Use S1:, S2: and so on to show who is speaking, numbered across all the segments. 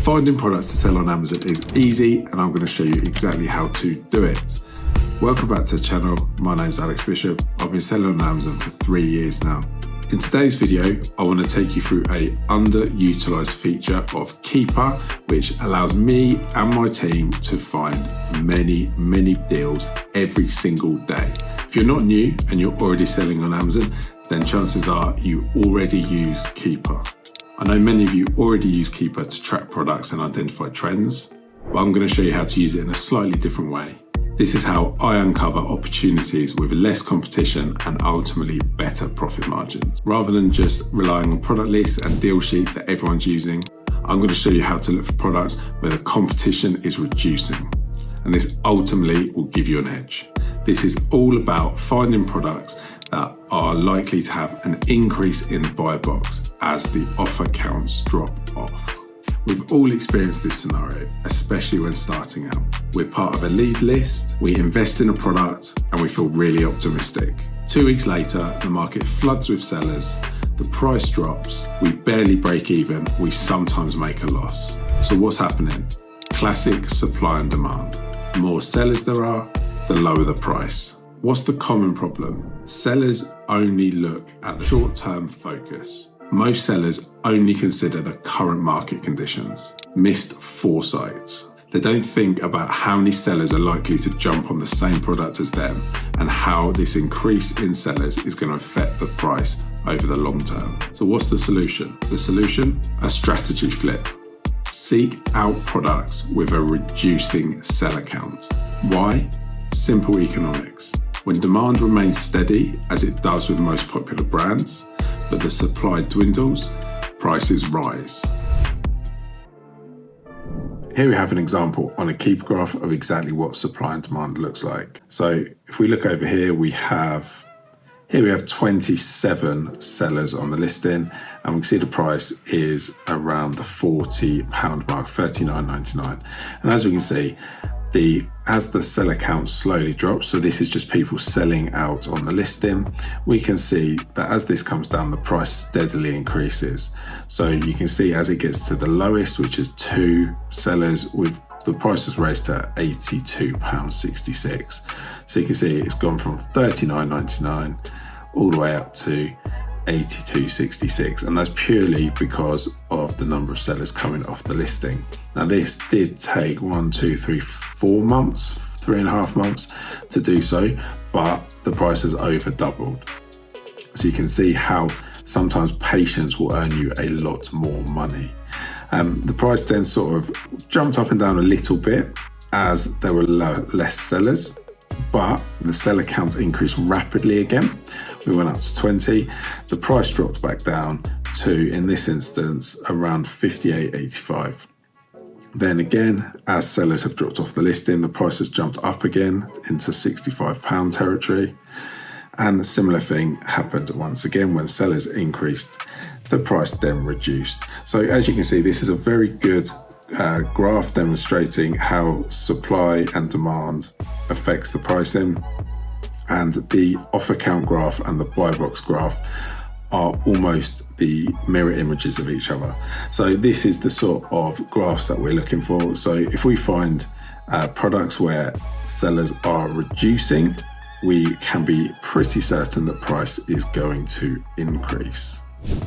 S1: Finding products to sell on Amazon is easy, and I'm going to show you exactly how to do it. Welcome back to the channel. My name's Alex Bishop. I've been selling on Amazon for 3 years now. In today's video, I want to take you through a underutilized feature of Keepa, which allows me and my team to find many deals every single day. If you're not new and you're already selling on Amazon, then chances are you already use Keepa. I know many of you already use Keepa to track products and identify trends, but I'm going to show you how to use it in a slightly different way. This is how I uncover opportunities with less competition and ultimately better profit margins. Rather than just relying on product lists and deal sheets that everyone's using, I'm going to show you how to look for products where the competition is reducing. And this ultimately will give you an edge. This is all about finding products that are likely to have an increase in the buy box as the offer counts drop off. We've all experienced this scenario, especially when starting out. We're part of a lead list, we invest in a product, and we feel really optimistic. 2 weeks later, the market floods with sellers, the price drops, we barely break even, we sometimes make a loss. So what's happening? Classic supply and demand. The more sellers there are, the lower the price. What's the common problem? Sellers only look at the short-term focus. Most sellers only consider the current market conditions. Missed foresight. They don't think about how many sellers are likely to jump on the same product as them and how this increase in sellers is going to affect the price over the long term. So what's the solution? The solution? A strategy flip. Seek out products with a reducing seller count. Why? Simple economics. When demand remains steady, as it does with most popular brands, but the supply dwindles, prices rise. Here we have an example on a Keepa graph of exactly what supply and demand looks like. So if we look over here, we have 27 sellers on the listing, and we can see the price is around the £40 mark, $39.99. And as we can see, as the seller count slowly drops, so this is just people selling out on the listing, we can see that as this comes down, the price steadily increases. So you can see as it gets to the lowest, which is 2 sellers, with the price has raised to £82.66. So you can see it's gone from $39.99 all the way up to $82.66, and that's purely because of the number of sellers coming off the listing. Now this did take 4 months, 3.5 months to do so, but the price has over doubled. So you can see how sometimes patience will earn you a lot more money. The price then sort of jumped up and down a little bit as there were less sellers, but the seller count increased rapidly again. We went up to 20. The price dropped back down to, in this instance, around $58.85. Then again, as sellers have dropped off the listing, the price has jumped up again into £65 territory. And a similar thing happened once again when sellers increased, the price then reduced. So as you can see, this is a very good graph demonstrating how supply and demand affects the pricing. And the offer count graph and the buy box graph are almost the mirror images of each other. So this is the sort of graphs that we're looking for. So if we find products where sellers are reducing, we can be pretty certain that price is going to increase.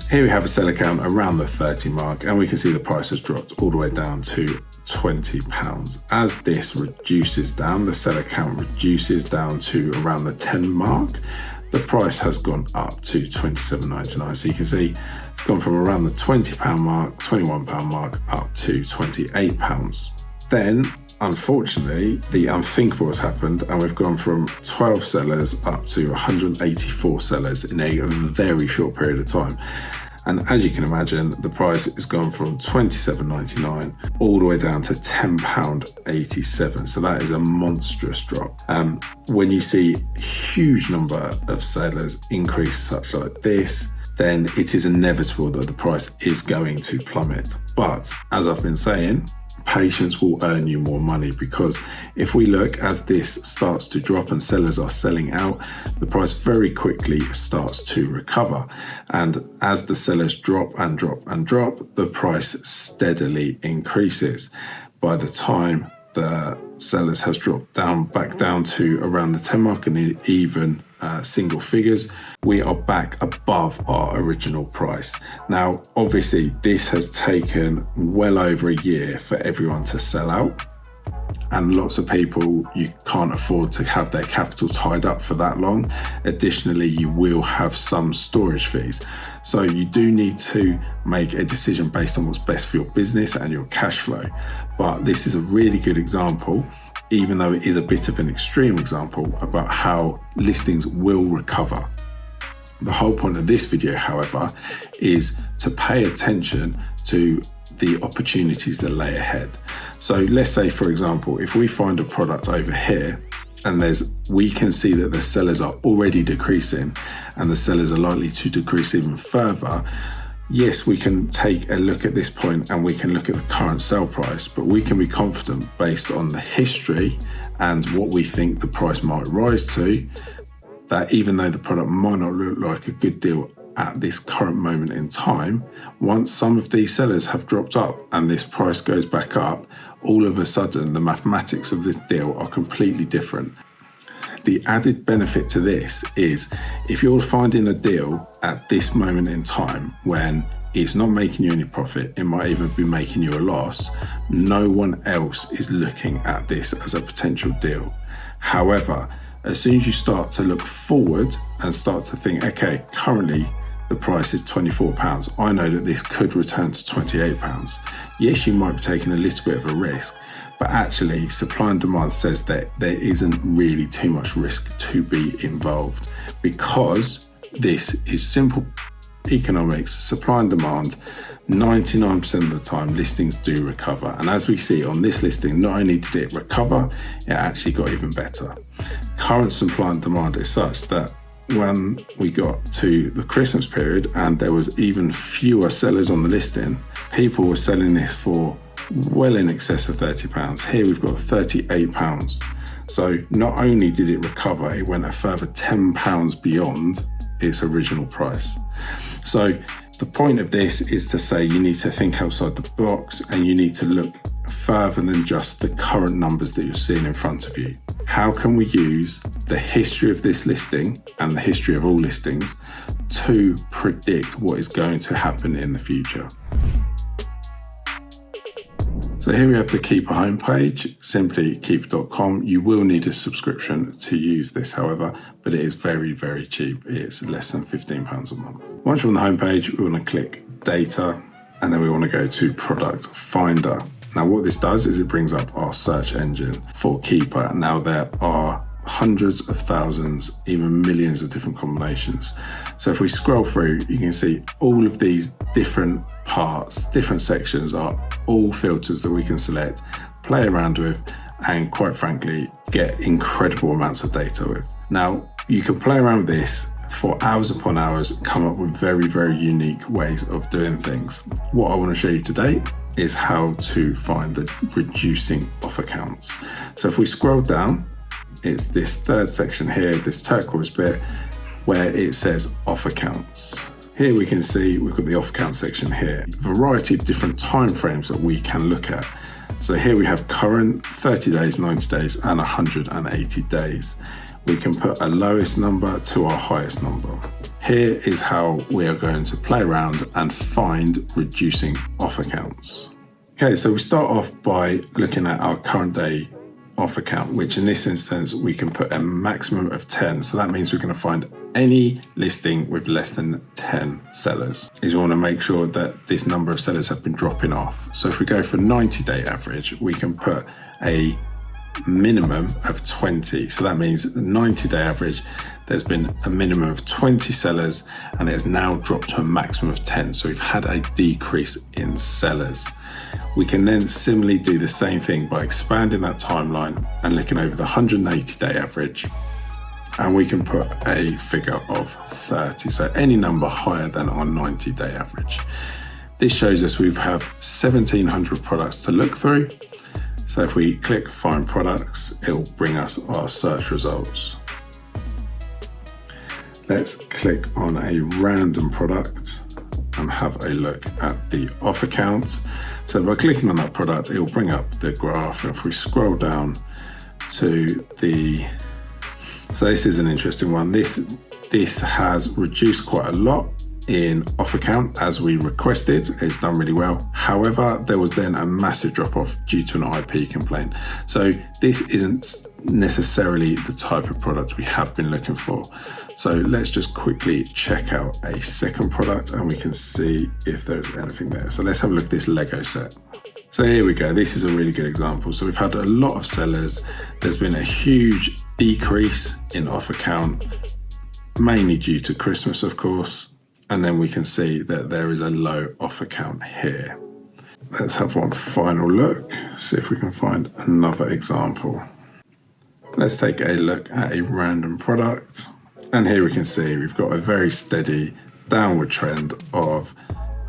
S1: Here we have a seller count around the 30 mark, and we can see the price has dropped all the way down to £20. As this reduces down, the seller count reduces down to around the 10 mark, the price has gone up to £27.99. So you can see it's gone from around the £20 mark, £21 mark, up to £28. Then, unfortunately, the unthinkable has happened, and we've gone from 12 sellers up to 184 sellers in a very short period of time. And as you can imagine, the price has gone from £27.99 all the way down to £10.87. So that is a monstrous drop. When you see a huge number of sellers increase such like this, then it is inevitable that the price is going to plummet. But as I've been saying, patience will earn you more money, because if we look as this starts to drop and sellers are selling out, the price very quickly starts to recover. And as the sellers drop and drop and drop, the price steadily increases. By the time the sellers has dropped back down to around the 10 mark and even single figures, we are back above our original price. Now, obviously, this has taken well over a year for everyone to sell out. And lots of people, you can't afford to have their capital tied up for that long. Additionally, you will have some storage fees. So you do need to make a decision based on what's best for your business and your cash flow. But this is a really good example, even though it is a bit of an extreme example, about how listings will recover. The whole point of this video, however, is to pay attention to the opportunities that lay ahead. So let's say, for example, if we find a product over here and we can see that the sellers are already decreasing and the sellers are likely to decrease even further. Yes, we can take a look at this point and we can look at the current sell price, but we can be confident based on the history and what we think the price might rise to, that even though the product might not look like a good deal at this current moment in time, once some of these sellers have dropped up and this price goes back up, all of a sudden the mathematics of this deal are completely different. The added benefit to this is if you're finding a deal at this moment in time when it's not making you any profit, it might even be making you a loss, no one else is looking at this as a potential deal. However, as soon as you start to look forward and start to think, okay, currently the price is £24. I know that this could return to £28. Yes, you might be taking a little bit of a risk, but actually supply and demand says that there isn't really too much risk to be involved, because this is simple economics, supply and demand. 99% of the time listings do recover, and as we see on this listing, not only did it recover, it actually got even better. Current supply and demand is such that when we got to the Christmas period and there was even fewer sellers on the listing, people were selling this for well in excess of £30. Here we've got £38. So not only did it recover, it went a further £10 beyond its original price. So the point of this is to say you need to think outside the box and you need to look further than just the current numbers that you're seeing in front of you. How can we use the history of this listing and the history of all listings to predict what is going to happen in the future? So here we have the Keepa homepage, simply keepa.com. You will need a subscription to use this, however, but it is very, very cheap. It's less than £15 a month. Once you're on the homepage, we want to click data, and then we want to go to product finder. Now what this does is it brings up our search engine for Keepa. Now there are hundreds of thousands, even millions of different combinations. So if we scroll through, you can see all of these different parts, different sections are all filters that we can select, play around with, and quite frankly, get incredible amounts of data with. Now, you can play around with this for hours upon hours, come up with very, very unique ways of doing things. What I want to show you today is how to find the reducing offer counts. So if we scroll down, it's this third section here, this turquoise bit, where it says offer counts. Here we can see we've got the offer count section here, a variety of different time frames that we can look at. So here we have current, 30 days, 90 days, and 180 days. We can put a lowest number to our highest number. Here is how we are going to play around and find reducing offer counts. Okay, so we start off by looking at our current day offer count, which in this instance, we can put a maximum of 10. So that means we're going to find any listing with less than 10 sellers. Is we want to make sure that this number of sellers have been dropping off. So if we go for 90-day average, we can put a minimum of 20. So that means the 90-day average, there's been a minimum of 20 sellers and it has now dropped to a maximum of 10. So we've had a decrease in sellers. We can then similarly do the same thing by expanding that timeline and looking over the 180-day average, and we can put a figure of 30. So any number higher than our 90-day average. this shows us we have 1,700 products to look through. So if we click find products, it will bring us our search results. Let's click on a random product and have a look at the offer count. So by clicking on that product, it will bring up the graph. And if we scroll down to so this is an interesting one. This has reduced quite a lot in offer count as we requested. It's done really well. However, there was then a massive drop off due to an IP complaint. So this isn't necessarily the type of product we have been looking for. So let's just quickly check out a second product and we can see if there's anything there. So let's have a look at this Lego set. So here we go. This is a really good example. So we've had a lot of sellers. There's been a huge decrease in offer count, mainly due to Christmas, of course. And then we can see that there is a low offer count here. Let's have one final look, see if we can find another example. Let's take a look at a random product. And here we can see we've got a very steady downward trend of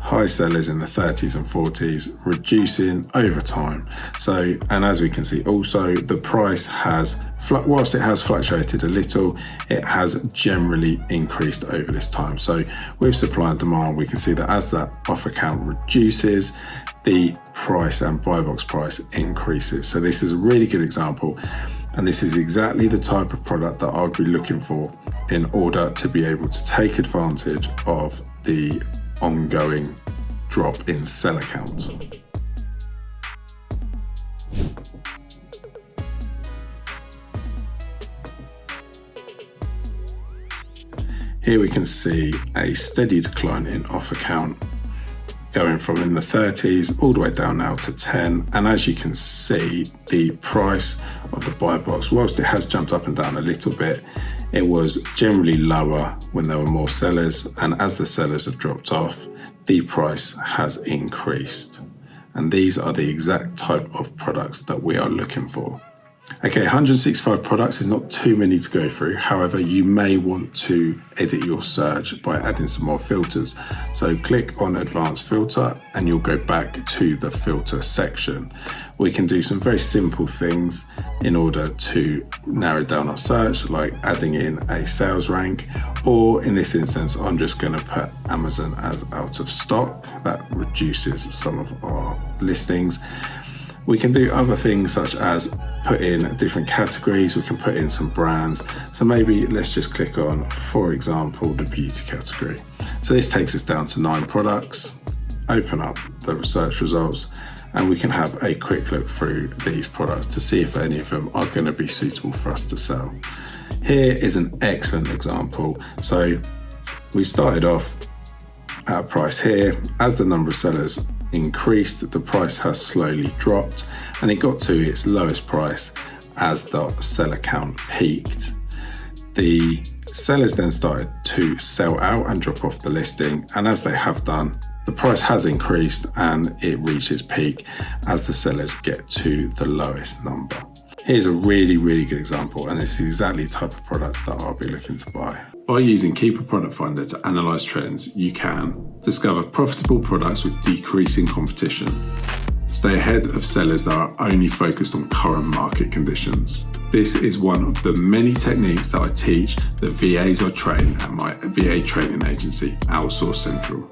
S1: high sellers in the 30s and 40s, reducing over time. So, and as we can see also, the price has, whilst it has fluctuated a little, it has generally increased over this time. So with supply and demand, we can see that as that offer count reduces, the price and buy box price increases. So this is a really good example. And this is exactly the type of product that I would be looking for in order to be able to take advantage of the ongoing drop in seller count. Here we can see a steady decline in offer count, going from in the 30s all the way down now to 10. And as you can see, the price of the buy box, whilst it has jumped up and down a little bit, it was generally lower when there were more sellers. And as the sellers have dropped off, the price has increased. And these are the exact type of products that we are looking for. Okay, 165 products is not too many to go through. However, you may want to edit your search by adding some more filters. So click on Advanced Filter and you'll go back to the filter section. We can do some very simple things in order to narrow down our search, like adding in a sales rank, or in this instance, I'm just going to put Amazon as out of stock. That reduces some of our listings. We can do other things such as put in different categories. We can put in some brands. So maybe let's just click on, for example, the beauty category. So this takes us down to 9 products. Open up the search results and we can have a quick look through these products to see if any of them are going to be suitable for us to sell. Here is an excellent example. So we started off at a price here. As the number of sellers increased, the price has slowly dropped and it got to its lowest price as the seller count peaked. The sellers then started to sell out and drop off the listing, and as they have done, the price has increased and it reached its peak as the sellers get to the lowest number. Here's a really, really good example, and this is exactly the type of product that I'll be looking to buy. By using Keepa Product Finder to analyze trends, you can discover profitable products with decreasing competition, stay ahead of sellers that are only focused on current market conditions. This is one of the many techniques that I teach that VAs are trained at my VA training agency, Outsource Central.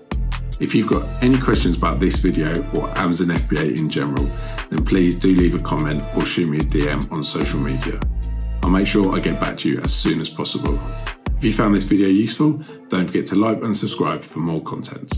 S1: If you've got any questions about this video or Amazon FBA in general, then please do leave a comment or shoot me a DM on social media. I'll make sure I get back to you as soon as possible. If you found this video useful, don't forget to like and subscribe for more content.